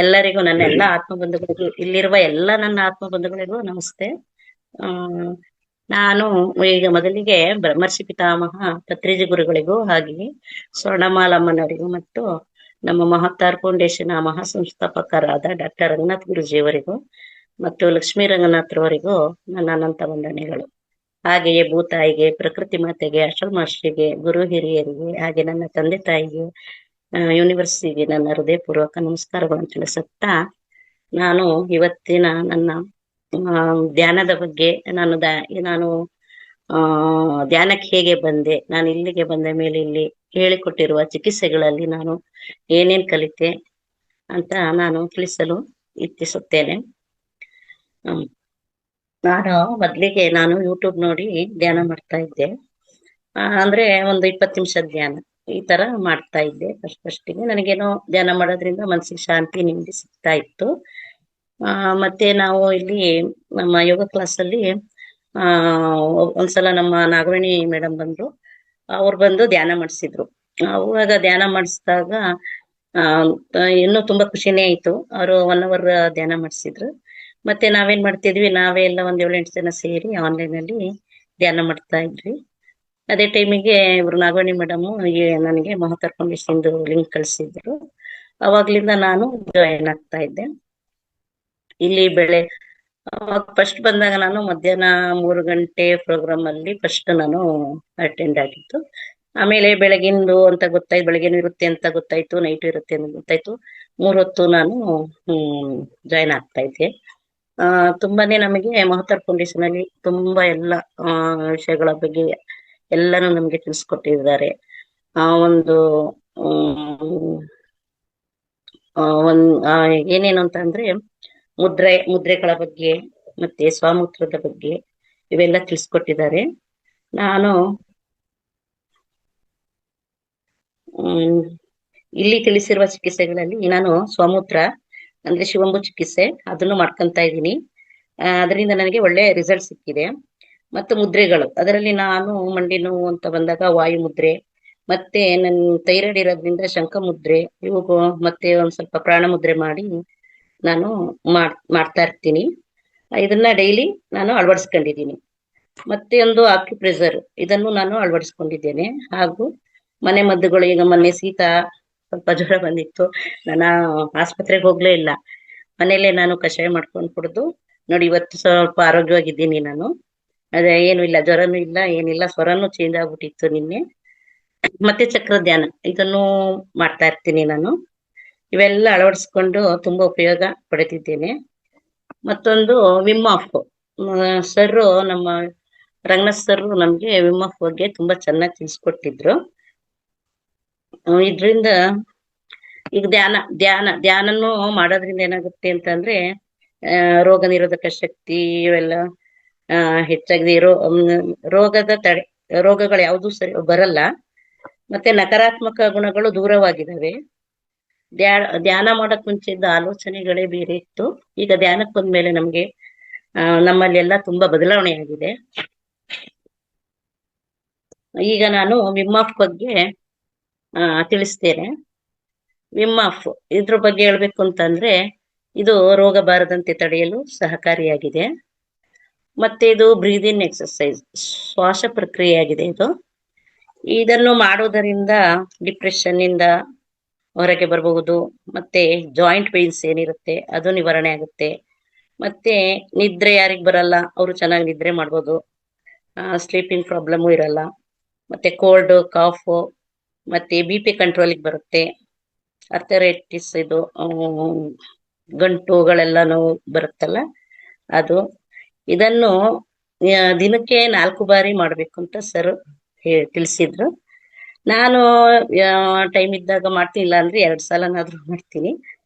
ಎಲ್ಲರಿಗೂ ನನ್ನ ಎಲ್ಲ ಆತ್ಮ ಬಂಧುಗಳಿಗೂ ಇಲ್ಲಿರುವ ಎಲ್ಲ ನನ್ನ ಆತ್ಮ ಬಂಧುಗಳಿಗೂ ನಮಸ್ತೆ. ಆ ನಾನು ಈಗ ಮೊದಲಿಗೆ ಬ್ರಹ್ಮರ್ಷಿ ಪಿತಾಮಹ ಪತ್ರಿಜಿ ಗುರುಗಳಿಗೂ ಹಾಗೆ ಸ್ವರ್ಣಮಾಲಮ್ಮನವರಿಗೂ ಮತ್ತು ನಮ್ಮ ಮಹತ್ತಾರ್ ಫೌಂಡೇಶನ್ ಮಹಾ ಸಂಸ್ಥಾಪಕರಾದ ಡಾಕ್ಟರ್ ರಂಗನಾಥ್ ಗುರುಜಿಯವರಿಗೂ ಮತ್ತು ಲಕ್ಷ್ಮೀ ರಂಗನಾಥ್ರವರಿಗೂ ನನ್ನ ಅನಂತ ವಂದನೆಗಳು. ಹಾಗೆಯೇ ಭೂತಾಯಿಗೆ, ಪ್ರಕೃತಿ ಮಾತೆಗೆ, ಅಶೋಕ್ ಮಾಸ್ಟರಿಗೆ, ಗುರು ಹಿರಿಯರಿಗೆ, ಹಾಗೆ ನನ್ನ ತಂದೆ ತಾಯಿಗೆ, ಯೂನಿವರ್ಸಿಟಿಗೆ ನನ್ನ ಹೃದಯಪೂರ್ವಕ ನಮಸ್ಕಾರಗಳನ್ನು ತಿಳಿಸುತ್ತಾ, ನಾನು ಇವತ್ತಿನ ನನ್ನ ಧ್ಯಾನದ ಬಗ್ಗೆ ನಾನು ಧ್ಯಾನಕ್ಕೆ ಹೇಗೆ ಬಂದೆ, ನಾನು ಇಲ್ಲಿಗೆ ಬಂದ ಮೇಲೆ ಇಲ್ಲಿ ಹೇಳಿಕೊಟ್ಟಿರುವ ಚಿಕಿತ್ಸೆಗಳಲ್ಲಿ ನಾನು ಏನೇನ್ ಕಲಿತೆ ಅಂತ ನಾನು ತಿಳಿಸಲು ಇಚ್ಛಿಸುತ್ತೇನೆ. ನಾನು ಯೂಟ್ಯೂಬ್ ನೋಡಿ ಧ್ಯಾನ ಮಾಡ್ತಾ ಇದ್ದೆ. ಅಂದ್ರೆ ಒಂದು 20 ನಿಮಿಷದ ಧ್ಯಾನ ಈ ತರ ಮಾಡ್ತಾ ಇದ್ದೆ. ಫಸ್ಟಿಗೆ ನನಗೇನೋ ಧ್ಯಾನ ಮಾಡೋದ್ರಿಂದ ಮನಸ್ಸಿಗೆ ಶಾಂತಿ ನೆಮ್ಮದಿ ಸಿಗ್ತಾ ಇತ್ತು. ಮತ್ತೆ ನಾವು ಇಲ್ಲಿ ನಮ್ಮ ಯೋಗ ಕ್ಲಾಸ್ ಅಲ್ಲಿ ಒಂದ್ಸಲ ನಮ್ಮ ನಾಗವೇಣಿ ಮೇಡಮ್ ಬಂದ್ರು. ಅವ್ರು ಬಂದು ಧ್ಯಾನ ಮಾಡಿಸಿದ್ರು. ಅವಾಗ ಧ್ಯಾನ ಮಾಡಿಸಿದಾಗ ಇನ್ನೂ ತುಂಬಾ ಖುಷಿನೇ ಆಯ್ತು. ಅವರು 1 ಅವರ್ ಧ್ಯಾನ ಮಾಡಿಸಿದ್ರು. ಮತ್ತೆ ನಾವೇನ್ ಮಾಡ್ತಿದ್ವಿ, ನಾವೇ ಎಲ್ಲ ಒಂದ್ 7-8 ಜನ ಸೇರಿ ಆನ್ಲೈನ್ ಅಲ್ಲಿ ಧ್ಯಾನ ಮಾಡ್ತಾ ಇದ್ವಿ. ಅದೇ ಟೈಮಿಗೆ ಇವ್ರು ನಾಗವೇಣಿ ಮೇಡಮ್ ನನಗೆ ಮಹತಾರ್ ಫೌಂಡೇಶನ್ ಲಿಂಕ್ ಕಳ್ಸಿದ್ರು. ಅವಾಗ್ಲಿಂದ ನಾನು ಜಾಯಿನ್ ಆಗ್ತಾ ಇದ್ದೆ ಇಲ್ಲಿ. ಫಸ್ಟ್ ಬಂದಾಗ ನಾನು ಮಧ್ಯಾಹ್ನ 3 ಗಂಟೆ ಪ್ರೋಗ್ರಾಮ್ ಅಲ್ಲಿ ಫಸ್ಟ್ ನಾನು ಅಟೆಂಡ್ ಆಗಿತ್ತು. ಆಮೇಲೆ ಬೆಳಗಿಂದು ಅಂತ ಗೊತ್ತಾಯ್ತು, ಬೆಳಗ್ಗೆನೂ ಇರುತ್ತೆ ಅಂತ ಗೊತ್ತಾಯ್ತು, ನೈಟ್ ಇರುತ್ತೆ ಅಂತ ಗೊತ್ತಾಯ್ತು. 3 ಹೊತ್ತು ನಾನು ಜಾಯಿನ್ ಆಗ್ತಾ ಇದ್ದೆ. ತುಂಬಾನೇ ನಮಗೆ ಮಹತಾರ್ ಫೌಂಡೇಶನ್ ಅಲ್ಲಿ ತುಂಬಾ ಎಲ್ಲ ವಿಷಯಗಳ ಬಗ್ಗೆ ಎಲ್ಲಾನು ನಮ್ಗೆ ತಿಳಿಸ್ಕೊಟ್ಟಿದ್ದಾರೆ. ಒಂದು ಏನೇನು ಅಂತ ಅಂದ್ರೆ ಮುದ್ರೆಗಳ ಬಗ್ಗೆ ಮತ್ತೆ ಸ್ವಾಮೂತ್ರದ ಬಗ್ಗೆ ಇವೆಲ್ಲ ತಿಳಿಸ್ಕೊಟ್ಟಿದ್ದಾರೆ. ನಾನು ಇಲ್ಲಿ ತಿಳಿಸಿರುವ ಚಿಕಿತ್ಸೆಗಳಲ್ಲಿ ನಾನು ಸ್ವಾಮೂತ್ರ ಅಂದ್ರೆ ಶಿವಂಬು ಚಿಕಿತ್ಸೆ ಅದನ್ನು ಮಾಡ್ಕೊಂತ ಇದ್ದೀನಿ. ಅದರಿಂದ ನನಗೆ ಒಳ್ಳೆ ರಿಸಲ್ಟ್ ಸಿಕ್ಕಿದೆ. ಮತ್ತು ಮುದ್ರೆಗಳು, ಅದರಲ್ಲಿ ನಾನು ಮಂಡಿ ನೋವು ಅಂತ ಬಂದಾಗ ವಾಯು ಮುದ್ರೆ, ಮತ್ತೆ ನನ್ ಥೈರಾಯ್ಡ್ ಇರೋದ್ರಿಂದ ಶಂಖ ಮುದ್ರೆ, ಇವು ಮತ್ತೆ ಒಂದ್ ಸ್ವಲ್ಪ ಪ್ರಾಣ ಮುದ್ರೆ ಮಾಡಿ ನಾನು ಮಾಡ್ತಾ ಇರ್ತೀನಿ. ಇದನ್ನ ಡೈಲಿ ನಾನು ಅಳವಡಿಸ್ಕೊಂಡಿದ್ದೀನಿ. ಮತ್ತೆ ಒಂದು ಆಕ್ಯುಪ್ರೆಷರ್, ಇದನ್ನು ನಾನು ಅಳವಡಿಸ್ಕೊಂಡಿದ್ದೇನೆ. ಹಾಗೂ ಮನೆ ಮದ್ದುಗಳು, ಈಗ ಮೊನ್ನೆ ಶೀತ ಸ್ವಲ್ಪ ಜ್ವರ ಬಂದಿತ್ತು, ನಾನು ಆಸ್ಪತ್ರೆಗೆ ಹೋಗ್ಲೇ ಇಲ್ಲ, ಮನೇಲೆ ನಾನು ಕಷಾಯ ಮಾಡ್ಕೊಂಡು ಕುಡಿದು ನೋಡಿ ಇವತ್ತು ಸ್ವಲ್ಪ ಆರೋಗ್ಯವಾಗಿದ್ದೀನಿ ನಾನು. ಅದೇ ಏನು ಇಲ್ಲ, ಜ್ವರನೂ ಇಲ್ಲ, ಏನಿಲ್ಲ, ಸ್ವರನೂ ಚೇಂಜ್ ಆಗ್ಬಿಟ್ಟಿತ್ತು ನಿನ್ನೆ. ಮತ್ತೆ ಚಕ್ರ ಧ್ಯಾನ ಇದನ್ನು ಮಾಡ್ತಾ ಇರ್ತೀನಿ ನಾನು. ಇವೆಲ್ಲ ಅಳವಡಿಸ್ಕೊಂಡು ತುಂಬಾ ಉಪಯೋಗ ಪಡೆದಿದ್ದೇನೆ. ಮತ್ತೊಂದು ವಿಮ್ ಆಫ್ ಸರ್, ನಮ್ಮ ರಂಗನಾಥ್ ಸರ್ ನಮ್ಗೆ ವಿಮ್ ಆಫ್ ಬಗ್ಗೆ ತುಂಬಾ ಚೆನ್ನಾಗಿ ತಿಳಿಸ್ಕೊಟ್ಟಿದ್ರು. ಇದ್ರಿಂದ ಈಗ ಧ್ಯಾನನು ಮಾಡೋದ್ರಿಂದ ಏನಾಗುತ್ತೆ ಅಂತಂದ್ರೆ ರೋಗ ನಿರೋಧಕ ಶಕ್ತಿ ಇವೆಲ್ಲ ಹೆಚ್ಚಾಗಿದೆ. ರೋಗಗಳು ಯಾವುದು ಸರಿ ಬರಲ್ಲ. ಮತ್ತೆ ನಕಾರಾತ್ಮಕ ಗುಣಗಳು ದೂರವಾಗಿದ್ದಾವೆ. ಧ್ಯಾನ ಮಾಡಕ್ ಮುಂಚೆ ಇದ್ದ ಆಲೋಚನೆಗಳೇ ಬೇರೆ ಇತ್ತು. ಈಗ ಧ್ಯಾನಕ್ಕೆ ಬಂದ್ಮೇಲೆ ನಮ್ಗೆ ನಮ್ಮಲ್ಲಿ ಎಲ್ಲ ತುಂಬಾ ಬದಲಾವಣೆ ಆಗಿದೆ. ಈಗ ನಾನು ವಿಮ್ ಆಫ್ ಬಗ್ಗೆ ತಿಳಿಸ್ತೇನೆ. ವಿಮ್ ಆಫ್ ಇದ್ರ ಬಗ್ಗೆ ಹೇಳ್ಬೇಕು ಅಂತಂದ್ರೆ, ಇದು ರೋಗ ಬಾರದಂತೆ ತಡೆಯಲು ಸಹಕಾರಿಯಾಗಿದೆ. ಮತ್ತೆ ಇದು ಬ್ರೀದಿಂಗ್ ಎಕ್ಸರ್ಸೈಸ್, ಶ್ವಾಸ ಪ್ರಕ್ರಿಯೆ ಆಗಿದೆ ಇದು. ಇದನ್ನು ಮಾಡುವುದರಿಂದ ಡಿಪ್ರೆಷನ್ ಇಂದ ಹೊರಗೆ ಬರಬಹುದು. ಮತ್ತೆ ಜಾಯಿಂಟ್ ಪೇನ್ಸ್ ಏನಿರುತ್ತೆ ಅದು ನಿವಾರಣೆ ಆಗುತ್ತೆ. ಮತ್ತೆ ನಿದ್ರೆ ಯಾರಿಗ್ ಬರಲ್ಲ ಅವರು ಚೆನ್ನಾಗಿ ನಿದ್ರೆ ಮಾಡ್ಬೋದು. ಸ್ಲೀಪಿಂಗ್ ಪ್ರಾಬ್ಲಮ್ ಇರಲ್ಲ. ಮತ್ತೆ ಕೋಲ್ಡ್ ಕಾಫ್ ಮತ್ತೆ BP ಕಂಟ್ರೋಲಿಗೆ ಬರುತ್ತೆ. ಅರ್ಥರೈಟಿಸ್, ಇದು ಗಂಟುಗಳೆಲ್ಲ ನೋವು ಬರುತ್ತಲ್ಲ ಅದು. ಇದನ್ನು ದಿನಕ್ಕೆ 4 ಬಾರಿ ಮಾಡ್ಬೇಕು ಅಂತ ಸರ್ ತಿಳಿಸಿದ್ರು. ನಾನು ಟೈಮ್ ಇದ್ದಾಗ ಮಾಡ್ತೀನಿ, ಇಲ್ಲ ಅಂದ್ರೆ 2 ಸಲನಾದ್ರೂ ಮಾಡ್ತೀನಿ.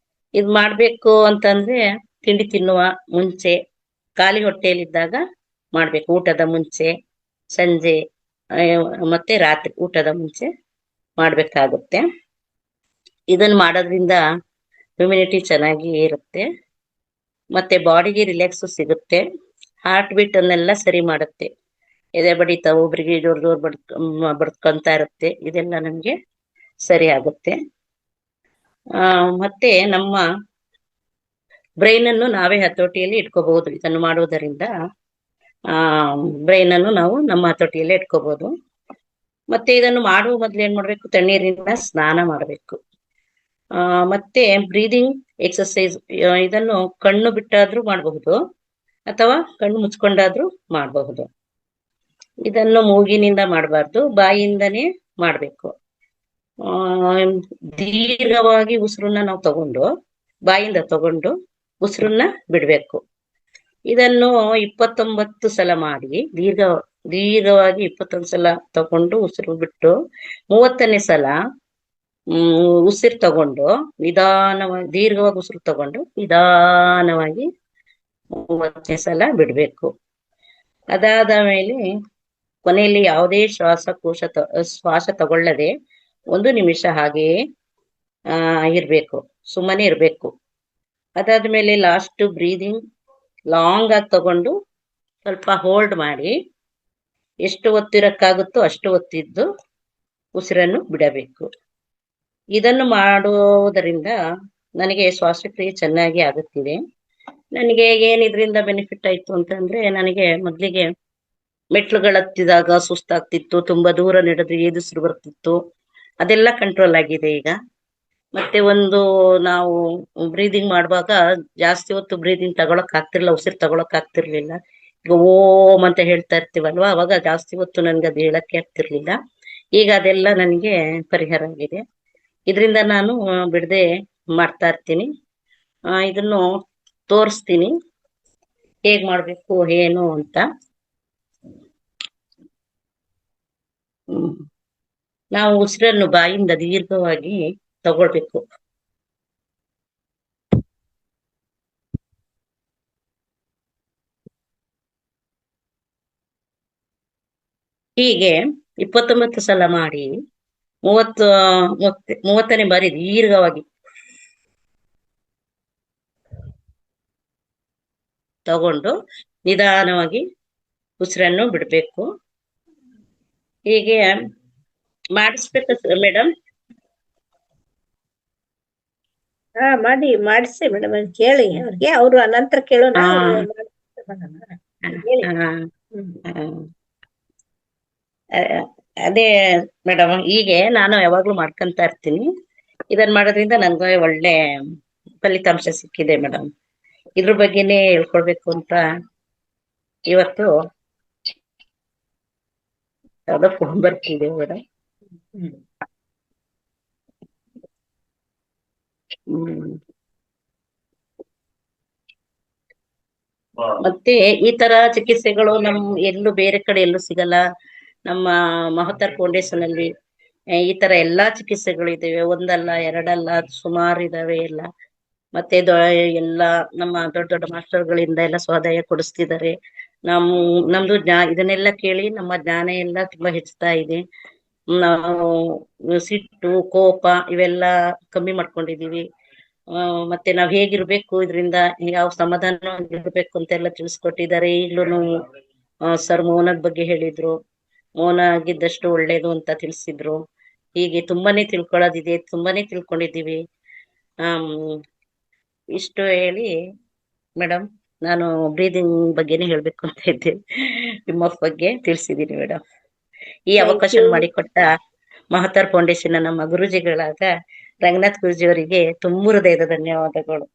ಇದ್ ಮಾಡ್ಬೇಕು ಅಂತಂದ್ರೆ ತಿಂಡಿ ತಿನ್ನುವ ಮುಂಚೆ, ಖಾಲಿ ಹೊಟ್ಟೆಯಲ್ಲಿದ್ದಾಗ ಮಾಡ್ಬೇಕು. ಊಟದ ಮುಂಚೆ, ಸಂಜೆ, ಮತ್ತೆ ರಾತ್ರಿ ಊಟದ ಮುಂಚೆ ಮಾಡ್ಬೇಕಾಗುತ್ತೆ. ಇದನ್ನ ಮಾಡೋದ್ರಿಂದ ಇಮ್ಯುನಿಟಿ ಚೆನ್ನಾಗಿ ಇರುತ್ತೆ. ಮತ್ತೆ ಬಾಡಿಗೆ ರಿಲ್ಯಾಕ್ಸ್ ಸಿಗುತ್ತೆ. ಹಾರ್ಟ್ ಬೀಟ್ ಅನ್ನೆಲ್ಲ ಸರಿ ಮಾಡುತ್ತೆ. ಎದೆ ಬಡಿತ ಒಬ್ರಿಗೆ ಜೋರ್ ಜೋರ್ ಬಡ್ಕೊಂತ ಇರುತ್ತೆ, ಇದೆಲ್ಲ ನಮ್ಗೆ ಸರಿ ಆಗುತ್ತೆ. ಮತ್ತೆ ನಮ್ಮ ಬ್ರೈನ್ ಅನ್ನು ನಾವೇ ಹತೋಟಿಯಲ್ಲಿ ಇಟ್ಕೋಬಹುದು. ಇದನ್ನು ಮಾಡುವುದರಿಂದ ಬ್ರೈನ್ ಅನ್ನು ನಾವು ನಮ್ಮ ಹತೋಟಿಯಲ್ಲೇ ಇಟ್ಕೋಬಹುದು. ಮತ್ತೆ ಇದನ್ನು ಮಾಡುವ ಮೊದಲು ಏನ್ ಮಾಡ್ಬೇಕು, ತಣ್ಣೀರಿನಿಂದ ಸ್ನಾನ ಮಾಡಬೇಕು. ಮತ್ತೆ ಬ್ರೀದಿಂಗ್ ಎಕ್ಸರ್ಸೈಸ್, ಇದನ್ನು ಕಣ್ಣು ಬಿಟ್ಟಾದ್ರೂ ಮಾಡಬಹುದು ಅಥವಾ ಕಣ್ಣು ಮುಚ್ಕೊಂಡಾದ್ರೂ ಮಾಡಬಹುದು. ಇದನ್ನು ಮೂಗಿನಿಂದ ಮಾಡಬಾರ್ದು, ಬಾಯಿಯಿಂದನೇ ಮಾಡಬೇಕು. ದೀರ್ಘವಾಗಿ ಉಸಿರನ್ನ ನಾವು ತಗೊಂಡು, ಬಾಯಿಂದ ತಗೊಂಡು ಉಸಿರನ್ನ ಬಿಡ್ಬೇಕು. ಇದನ್ನು 29 ಸಲ ಮಾಡಿ, ದೀರ್ಘವಾಗಿ 21 ಸಲ ತಗೊಂಡು ಉಸಿರು ಬಿಟ್ಟು 30ನೇ ಸಲ ಉಸಿರು ತಗೊಂಡು ನಿಧಾನವಾಗಿ, ದೀರ್ಘವಾಗಿ ಉಸಿರು ತಗೊಂಡು ನಿಧಾನವಾಗಿ 30ನೇ ಸಲ ಬಿಡ್ಬೇಕು. ಅದಾದ ಮೇಲೆ ಕೊನೆಯಲ್ಲಿ ಯಾವುದೇ ಶ್ವಾಸ ತಗೊಳ್ಳದೆ 1 ನಿಮಿಷ ಹಾಗೆಯೇ ಇರ್ಬೇಕು, ಸುಮ್ಮನೆ ಇರ್ಬೇಕು. ಅದಾದ್ಮೇಲೆ ಲಾಸ್ಟ್ ಬ್ರೀದಿಂಗ್ ಲಾಂಗ್ ಆಗಿ ತಗೊಂಡು ಸ್ವಲ್ಪ ಹೋಲ್ಡ್ ಮಾಡಿ, ಎಷ್ಟು ಒತ್ತಿರಕ್ಕಾಗುತ್ತೋ ಅಷ್ಟು ಒತ್ತಿದ್ದು ಉಸಿರನ್ನು ಬಿಡಬೇಕು. ಇದನ್ನು ಮಾಡುವುದರಿಂದ ನನಗೆ ಶ್ವಾಸಕ್ರಿಯೆ ಚೆನ್ನಾಗಿ ಆಗುತ್ತಿದೆ. ನನಗೆ ಏನಿದ್ರಿಂದ ಬೆನಿಫಿಟ್ ಆಯ್ತು ಅಂತಂದ್ರೆ, ನನಗೆ ಮೊದಲಿಗೆ ಮೆಟ್ಲುಗಳು ಹತ್ತಿದಾಗ ಸುಸ್ತಾಗ್ತಿತ್ತು, ತುಂಬಾ ದೂರ ನಡೆದು ಏದುಸಿರು ಬರ್ತಿತ್ತು, ಅದೆಲ್ಲ ಕಂಟ್ರೋಲ್ ಆಗಿದೆ ಈಗ. ಮತ್ತೆ ನಾವು ಬ್ರೀದಿಂಗ್ ಮಾಡುವಾಗ ಜಾಸ್ತಿ ಹೊತ್ತು ಬ್ರೀದಿಂಗ್ ತಗೊಳಕ್ ಆಗ್ತಿರ್ಲಿಲ್ಲ, ಉಸಿರು ತಗೊಳಕ್ ಆಗ್ತಿರ್ಲಿಲ್ಲ. ಈಗ ಓಂ ಅಂತ ಹೇಳ್ತಾ ಇರ್ತೀವಲ್ವಾ, ಅವಾಗ ಜಾಸ್ತಿ ಹೊತ್ತು ನನ್ಗೆ ಅದು ಹೇಳಕ್ಕೆ ಆಗ್ತಿರ್ಲಿಲ್ಲ. ಈಗ ಅದೆಲ್ಲ ನನಗೆ ಪರಿಹಾರ ಆಗಿದೆ. ಇದರಿಂದ ನಾನು ಬಿಡದೆ ಮಾಡ್ತಾ ಇರ್ತೀನಿ. ಇದನ್ನು ತೋರಿಸ್ತೀನಿ ಹೇಗ್ ಮಾಡ್ಬೇಕು ಏನು ಅಂತ. ನಾವು ಉಸಿರನ್ನು ಬಾಯಿಂದ ದೀರ್ಘವಾಗಿ ತಗೊಳ್ಬೇಕು. ಹೀಗೆ 29 ಸಲ ಮಾಡಿ 30ನೇ ಬಾರಿ ದೀರ್ಘವಾಗಿ ತಗೊಂಡು ನಿಧಾನವಾಗಿ ಉಸಿರನ್ನು ಬಿಡ್ಬೇಕು. ಹೀಗೆ ಮಾಡಿಸ್ಬೇಕು ಮೇಡಮ್. ಮಾಡಿಸಿ ಮೇಡಮ್, ಕೇಳಿ ಅವ್ರಿಗೆ, ಅವರು ಅನಂತರ ಕೇಳೋಣ. ಅದೇ ಮೇಡಮ್, ಹೀಗೆ ನಾನು ಯಾವಾಗ್ಲೂ ಮಾಡ್ಕೊಂತ ಇರ್ತೀನಿ. ಇದನ್ ಮಾಡೋದ್ರಿಂದ ನನ್ಗೆ ಒಳ್ಳೆ ಫಲಿತಾಂಶ ಸಿಕ್ಕಿದೆ ಮೇಡಮ್. ಇದ್ರ ಬಗ್ಗೆನೇ ಹೇಳ್ಕೊಳ್ಬೇಕು ಅಂತ ಇವತ್ತು ಯಾವ್ದೋ ಫೋನ್ ಬರ್ತಿದೆ ಮೇಡಮ್. ಮತ್ತೆ ಈ ತರ ಚಿಕಿತ್ಸೆಗಳು ಎಲ್ಲೂ ಬೇರೆ ಕಡೆ ಎಲ್ಲೂ ಸಿಗಲ್ಲ. ನಮ್ಮ ಮಹತಾರ್ ಫೌಂಡೇಶನ್ ಅಲ್ಲಿ ಈ ತರ ಎಲ್ಲಾ ಚಿಕಿತ್ಸೆಗಳು ಇದಾವೆ, ಒಂದಲ್ಲ ಎರಡಲ್ಲ, ಸುಮಾರು ಇದಾವೆ ಎಲ್ಲ. ಮತ್ತೆ ಎಲ್ಲ ನಮ್ಮ ದೊಡ್ಡ ದೊಡ್ಡ ಮಾಸ್ಟರ್ಗಳಿಂದ ಎಲ್ಲ ಸ್ವಾಧ್ಯಾಯ ಕೊಡಿಸ್ತಿದ್ದಾರೆ. ನಮ್ದು ಇದನ್ನೆಲ್ಲ ಕೇಳಿ ನಮ್ಮ ಜ್ಞಾನ ಎಲ್ಲ ತುಂಬಾ ಹೆಚ್ಚುತ್ತಾ ಇದೆ. ನಾವು ಸಿಟ್ಟು, ಕೋಪ ಇವೆಲ್ಲ ಕಮ್ಮಿ ಮಾಡ್ಕೊಂಡಿದೀವಿ. ಮತ್ತೆ ನಾವ್ ಹೇಗಿರ್ಬೇಕು, ಇದರಿಂದ ಯಾವ ಸಮಾಧಾನ ಇರ್ಬೇಕು ಅಂತೆಲ್ಲ ತಿಳಿಸ್ಕೊಟ್ಟಿದ್ದಾರೆ. ಈಗ್ಲೂ ಸರ್ ಮೌನದ ಬಗ್ಗೆ ಹೇಳಿದ್ರು, ಮೌನ ಆಗಿದ್ದಷ್ಟು ಒಳ್ಳೇದು ಅಂತ ತಿಳಿಸಿದ್ರು. ಹೀಗೆ ತುಂಬಾನೇ ತಿಳ್ಕೊಳ್ಳೋದಿದೆ, ತುಂಬಾನೇ ತಿಳ್ಕೊಂಡಿದ್ದೀವಿ. ಇಷ್ಟು ಹೇಳಿ ಮೇಡಮ್, ನಾನು ಬ್ರೀದಿಂಗ್ ಬಗ್ಗೆನೇ ಹೇಳ್ಬೇಕು ಅಂತ ಇದ್ದೇನೆ. ನಿಮ್ಮ ಬಗ್ಗೆ ತಿಳಿಸಿದ್ದೀನಿ ಮೇಡಮ್. ಈ ಅವಕಾಶ ಮಾಡಿಕೊಟ್ಟ ಮಹತಾರ್ ಫೌಂಡೇಶನ್ ನಮ್ಮ ಗುರುಜಿಗಳಾದ ರಂಗನಾಥ್ ಗುರುಜಿ ಅವರಿಗೆ ತುಂಬ ಹೃದಯದ ಧನ್ಯವಾದಗಳು.